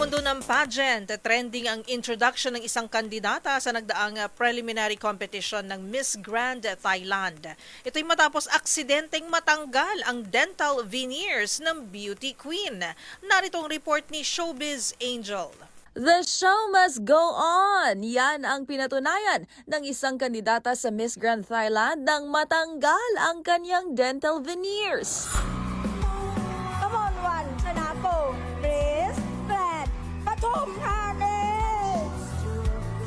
mundo ng pageant, trending ang introduction ng isang kandidata sa nagdaang preliminary competition ng Miss Grand Thailand. Ito'y matapos aksidenteng matanggal ang dental veneers ng beauty queen. Narito ang report ni Showbiz Angel. The show must go on! Yan ang pinatunayan ng isang kandidata sa Miss Grand Thailand nang matanggal ang kanyang dental veneers. Come on วันชนะโป่ง Grace แกรนปทุมธานี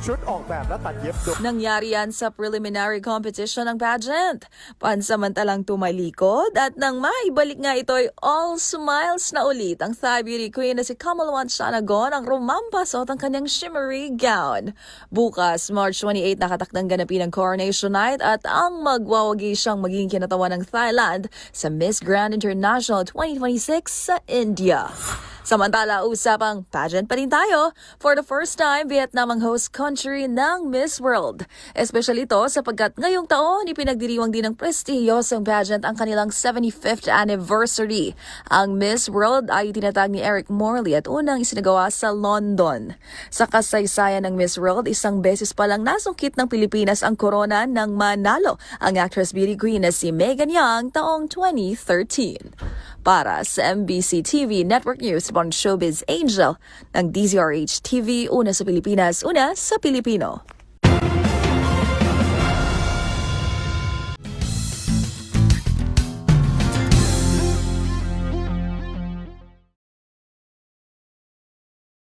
ชุดออกแบบและตัดเย็บโดย Nangyari yan sa preliminary competition ng pageant. Pansamantalang tumalikod at nang maibalik nga ito'y all smiles na ulit ang Thai beauty queen na si Kamalwan Shanagon ang rumampasot ang kanyang shimmery gown. Bukas, March 28, nakatakdang ganapin ang coronation night at ang magwawagi siyang maging kinatawan ng Thailand sa Miss Grand International 2026 sa India. Samantala, usapang pageant pa rin tayo. For the first time, Vietnam ang host country ng Miss World. Especially ito sapagkat ngayong taon, ipinagdiriwang din ng prestihiyosong pageant ang kanilang 75th anniversary. Ang Miss World ay tinatag ni Eric Morley at unang isinagawa sa London. Sa kasaysayan ng Miss World, isang beses pa lang nasungkit ng Pilipinas ang korona nang manalo ang actress beauty queen na si Megan Young taong 2013. Para sa MBC TV Network News, Showbiz Angel ng DZRH TV, una sa Pilipinas, una sa Pilipino.